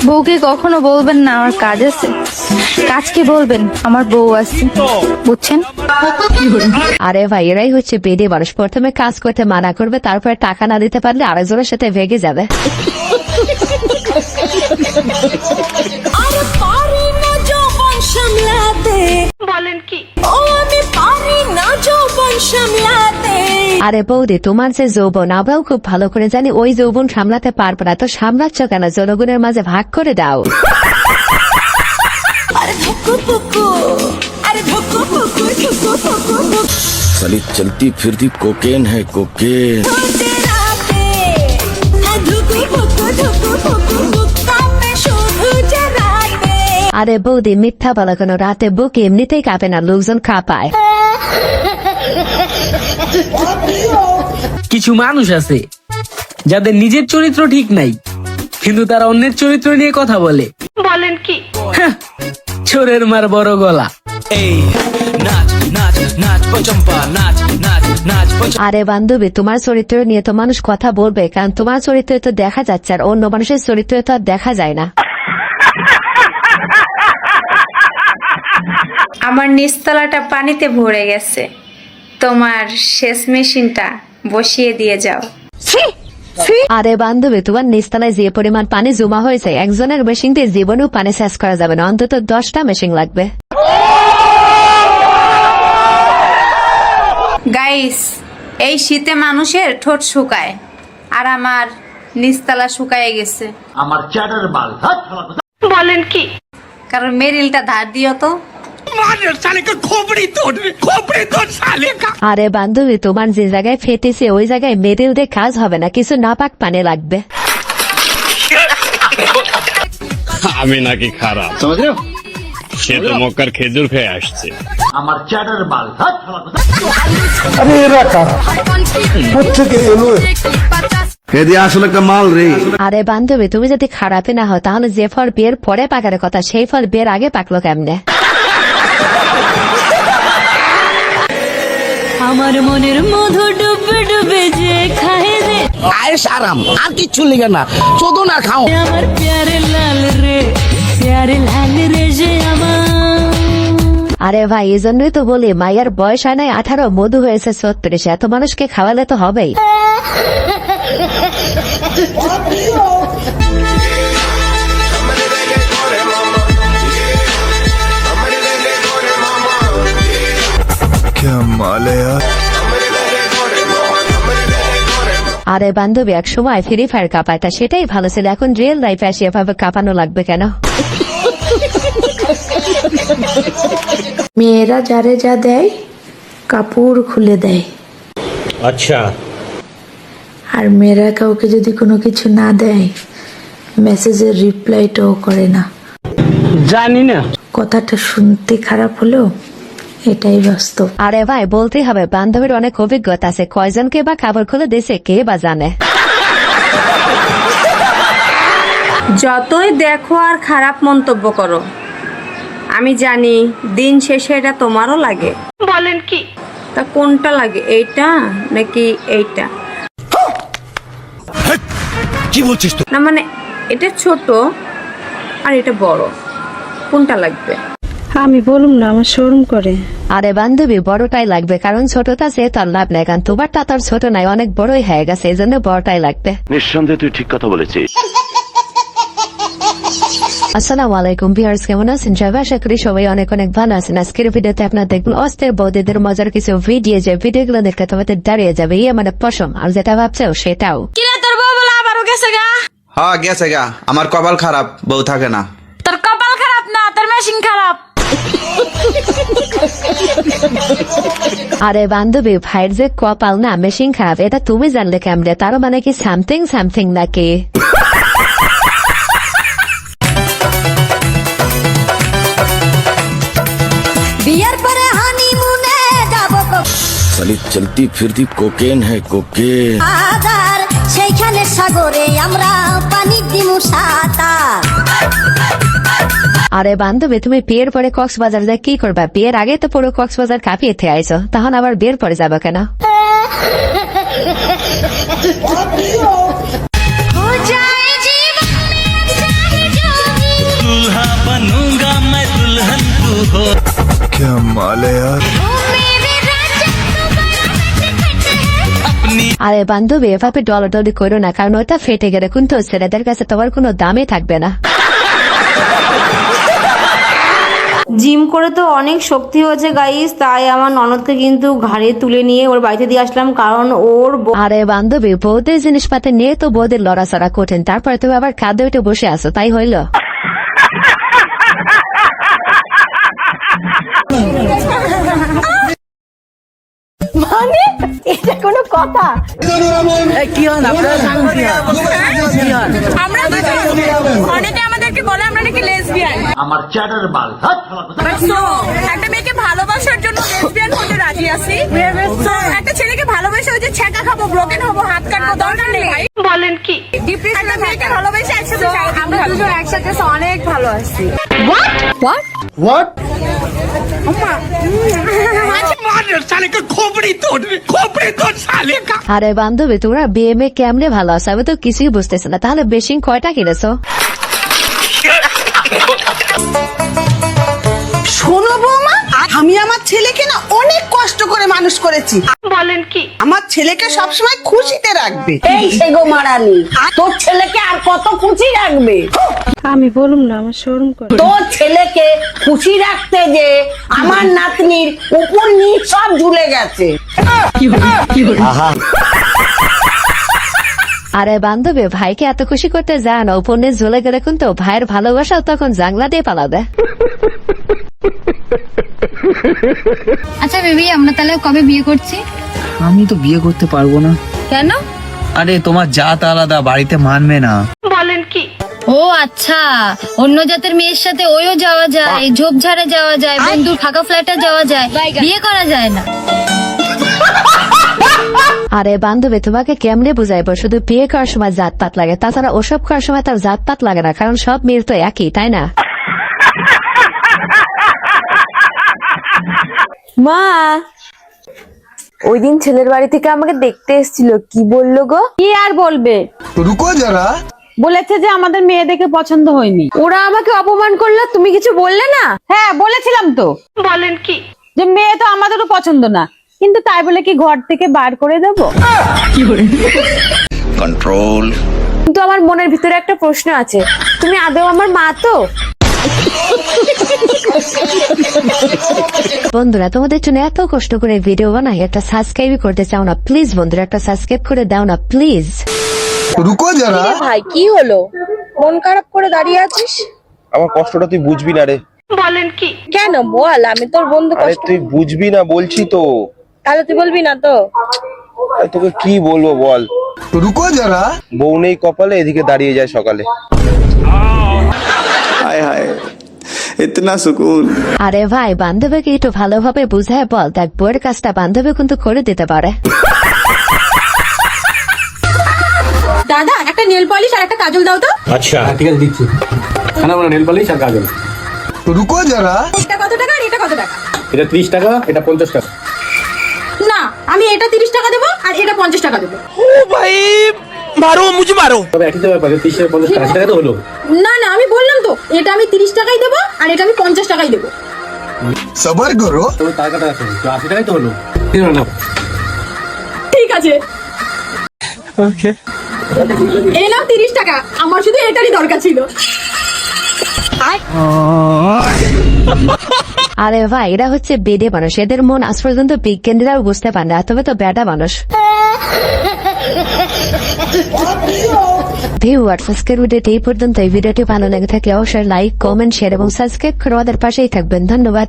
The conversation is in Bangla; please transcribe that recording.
বউকে কখনো বলবেন না আমার কাজ আছে, কাজকে বলবেন আমার বউ আছে, বুঝছেন? আরে ভাই, এরাই হচ্ছে বেডে মানুষ। প্রথমে কাজ করতে মানা করবে, তারপরে টাকা না দিতে পারলে আরেকজনের সাথে ভেগে যাবে। বলেন কি? আরে বৌদি, তোমার যে যৌবন আমরাও খুব ভালো করে জানি, ওই যৌবন সামলাতে পারবো না, তো সামলাচ্ছ কেন? জনগণের মাঝে ভাগ করে দাও। साली चलती फिरती कोकेन है कोकेन। আরে বৌদি, মিথ্যা বলা কেন? রাতে বুক এমনিতেই কাঁপে না, লোকজন কাঁপায়। কিছু মানুষ আছে যাদের নিজের চরিত্র ঠিক নাই, কিন্তু তারা অন্যের চরিত্র নিয়ে কথা বলে। বলেন কি? হ্যাঁ, চোরের মার বড় গলা। আরে বান্ধবী, তোমার চরিত্র নিয়ে তো মানুষ কথা বলবে, কারণ তোমার চরিত্র তো দেখা যাচ্ছে, আর অন্য মানুষের চরিত্র তো আর দেখা যায় না। আমার নিচতলাটা পানিতে ভরে গেছে, তোমার সেচ মেশিনটা বসিয়ে দিয়ে যাও। আরে বান্ধবী, তোমার নিচতলায় যে পরিমাণ পানি জমা হয়েছে, একজনের মেশিন দিয়ে জীবনেও পানি শেষ করা যাবে না, অন্তত 10টা মেশিন লাগবে। গাইস, এই শীতে মানুষের ঠোঁট শুকায়, আর আমার নিচতলা শুকায় গেছে। আমার চ্যাটার বাল। বলেন কি? কারণ মেরিলটা ধার দিও তো। আরে বান্ধবী, তোমার যে জায়গায় ফেটেছে ওই জায়গায় মেরিল দিয়ে কাজ হবে না, কিছু নাপাক পানি লাগবে। আমি নাকি খারাপ? সে তো মক্কার খেজুর খেয়ে আসছে। আমার চ্যাটার বাল। আসলে একটা মাল রে। আরে বান্ধবী, তুমি যদি খারাপই না হও, তাহলে যে ফল বিয়ের পরে পাকার কথা, সেই ফল বিয়ের আগে পাকলো কেমনে? আমার মনের মধু ডুবে ডুবে যে খায় রে, আয়েশ আরাম, আর কিচ্ছু লিগে না, শুধু না খাও। আমার প্যারে লাল রে, প্যারে লাল রে যে আমার। আরে ভাই, এই জন্যই তো বলি, মাইয়ার বয়স হয় নাই 18, মধু হয়েছে 36, এত মানুষকে খাওয়ালে তো হবেই। আরে বান্ধবী, এক সময় ফ্রি ফায়ার কাঁপায়, তা সেটাই ভালো ছিল, এখন রিয়েল লাইফে আসি এভাবে কাঁপানো লাগবে কেন? মেয়েরা যারে যা দেয় কাপড় খুলে দেয়, আচ্ছা। আর মেয়েরা কাউকে যদি কোনো কিছু না দেয় মেসেজের রিপ্লাইটাও করে না। জানি না, কথাটা শুনতে খারাপ হলেও এটাই বাস্তব। আরে ভাই, বলতেই হবে, বান্ধবীর অনেক অভিজ্ঞতা আছে, কয়জনকে বা খাবার খুলে দিয়েছে কে বা জানে। যতই দেখো আর খারাপ মন্তব্য করো, আমি জানি দিন শেষে এটা তোমারও লাগে। বলেন কি? তা কোনটা লাগে, এইটা নাকি এইটা? কি বলছিস তুই? না মানে, এটা ছোট আর এটা বড়, কোনটা লাগবে? আমি বলুম না, আমার শরম করে। আরে বান্ধবী, বড়টাই লাগবে, কারণ ছোটটা সে তার লাভ নাই, কারণ তোমারটা তার ছোট নাই, অনেক বড়ই হয়ে গেছে, এই জন্য বড়টাই লাগবে। নিঃসন্দেহে তুই ঠিক কথা বলেছিস। আসসালামু আলাইকুম ভিউয়ার্স, কেমন আছেন সবাই? আশা করি সবাই অনেক অনেক ভালো আছেন। আজকের ভিডিওতে আপনারা দেখবেন অস্থির বৌদিদের মজার কিছু ভিডিও, যে ভিডিওগুলো দেখতে তোমাদের দাঁড়িয়ে যাবে ইয়ে মানে পশম, আর যেটা ভাবছো সেটাও। কিরে, তোর বউ বলে আবারও গেছে গা? হ্যাঁ গেছে গা, আমার কপাল খারাপ, বউ থাকে না। তোর কপাল খারাপ না, তোর মেশিন খারাপ। আরে বান্ধবী, ভাইয়ের যে কপাল না মেশিন খারাপ, এটা তুমি জানলে কেমনে? তার মানে কি সামথিং সামথিং নাকি? বিয়ের পরে হানিমুনে যাব साली चलती फिरती कोकेन है कोकेन। কক্সবাজার, সেইখানে সাগরে আমরা পানি দিমু সাঁতার। আরে বান্ধবী, তুমি বিয়ের পরে কক্সবাজার যা কি করবা? বিয়ের আগে তো পুরো কক্সবাজার কাঁপিয়ে থেকে আইছো, তখন আবার বিয়ের পরে যাবে কেন? हो जाए जीवन में चाहे जो क्या माल है यार। আরে বান্ধবী এভাবে ডলাডলি করো না, কারণ ওটা ফেটে গেলে কিন্তু ছেলেদের কাছে তোমার কোনো দামই থাকবে না। জিম করে তো অনেক শক্তি হয়েছে গাইস, তাই আমার ননদকে কিন্তু ঘাড়ে তুলে নিয়ে ওর বাড়িতে দিয়ে আসলাম, কারণ ওর আরে বান্ধবী বৌদের জিনিসপাতি নিয়ে তো বৌদের লড়াচড়া কঠিন, তারপরে তুমি আবার খাদ্য উঠে বসে আছো, তাই হইল? মানে এটা কোনো কথা? আমরা অনেকে আমাদেরকে বলে আমরা নাকি লেসবিয়ান। আমার চ্যাটার বাল একটা মেয়েকে ভালোবাসার জন্য লেসবিয়ান হতে রাজি আছি, একটা ছেলেকে ভালোবেসে ওই যে ছ্যাঁকা খাবো, ব্রোকেন হবো, হাত কাটবো, দরকার নেই। বলেন কি ডিপ্রেশনে মেয়েকে ভালোবেসে একসাথে আমরা দুজন একসাথে অনেক ভালো আছি। হোয়াট? আরে বান্ধবী তোমরা বিয়ে মেয়ে কেমনে ভালো আছো, আমি তো কিছুই বুঝতেছি না। তাহলে বেশি কয়টা কিনেছো? শোনো বৌমা, আমি আমার ছেলেকে না অনেক কষ্ট করে মানুষ করেছি। বলেন কি আমার ছেলেকে সবসময় খুশিতে রাখবে। এই সেগো মারানি, তোর ছেলেকে আর কত খুশি রাখবে? আমি বলুম না, আমার শরম করে। তোর ছেলেকে খুশি রাখতে যে আমার নাতনির উপর নিচ সব ঝুলে গেছে। আরে বান্ধবী ভাইকে এত খুশি করতে যায় না, উপন্যাস জ্বলে গেলে কিন্তু ভাইয়ের ভালোবাসাও তখন জাংলা দিয়ে পালাবে। আচ্ছা বেবি, আমরা তাহলে কবে বিয়ে করছি? আমি তো বিয়ে করতে পারবো না। কেন? আরে তোমার জাত আলাদা, বাড়িতে মানবে না। বলেন কি? ও আচ্ছা, অন্য জাতের মেয়ের সাথে ওইও যাওয়া যায়, ঝোপঝাড়ে যাওয়া যায়, বন্ধুর ফাঁকা ফ্ল্যাটে যাওয়া যায়, বিয়ে করা যায় না। আরে বান্ধবী তোমাকে কেমনে বুঝাইবো, শুধু বিয়ে করার সময় জাত পাত লাগে, তাছাড়া ওসব করার সময় তার জাত পাত লাগে না, কারণ সব মেয়ের তো একই, তাই না? মা, ওই দিন ছেলের বাড়ি থেকে আমাকে দেখতে এসেছিল, কি বললো গো? কি আর বলবে, রুকো যারা। বলেছে যে আমাদের মেয়ে দেখে পছন্দ হয়নি। ওরা আমাকে অপমান করলো, তুমি কিছু বললে না? হ্যাঁ বলেছিলাম তো। বলেন কি? যে মেয়ে তো আমাদেরও পছন্দ না, কিন্তু তাই বলে কি ঘর থেকে বার করে দেবো? कंट्रोल। কিন্তু আমার মনের ভিতরে একটা প্রশ্ন আছে, তুমি আদৌ আমার মা তো? বন্ধুরা তোমাদের জন্য এত কষ্ট করে ভিডিও বানাই, একটা সাবস্ক্রাইব করতে চাও না প্লিজ? বন্ধুরা একটা সাবস্ক্রাইব করে দাও না প্লিজ। রুকো যারা। ভাই কি হলো, মন খারাপ করে দাঁড়িয়ে আছিস? আমার কষ্টটা তুই বুঝবি না রে। বলেন কি? কেন বল, আমি তোর বন্ধু। আরে তুই বুঝবি না বলছি তো। তাহলে তুই বলবি না তো? আরে তোকে কি বলবো বল। রুকো যারা। বউ নেই কপালে, এদিকে দাঁড়িয়ে যায় সকালে। हाय हाय इतना सुकून। আরে ভাই বান্ধবীকে একটু ভালোভাবে বুঝায় বল, দেখ বউয়ের কাজটা বান্ধবী কিন্তু করে দিতে পারে। দাদা একটা নেল পলিশ আর একটা কাজল দাও তো। আচ্ছা ঠিক আছে দিচ্ছি। খানা বলে নেল পালিশ আর কাজল। রুকো যারা। এটা কত টাকা আর এটা কত টাকা? এটা 30 টাকা, এটা 50 টাকা। না, আমি এটা 30 টাকা দেবো আর এটা 50 টাকা দেবো। তবে একই তো ব্যাপার, 30 থেকে 50 টাকা তো হলো। না না, আমি বললাম তো, এটা আমি 30 টাকাই দেবো আর এটা আমি 50 টাকাই দেবো। সবার করো। তবে টাকাটা আছে, তো 80 টাকাই তো হলো। না ঠিক আছে, ওকে এই নাও 30 টাকা, আমার শুধু এটারই দরকার ছিল। আরে ভাই এরা হচ্ছে বেডে মানুষ, এদের মন আজ পর্যন্ত বিজ্ঞানীরাও বুঝতে পারে না, তবে তো বেডা মানুষ। ভিউয়ার্স আজকের ভিডিওটি এই পর্যন্ত। এই ভিডিওটি ভালো লেগে থাকলে অবশ্যই লাইক, কমেন্ট, শেয়ার এবং সাবস্ক্রাইব করে আমাদের পাশেই থাকবেন। ধন্যবাদ।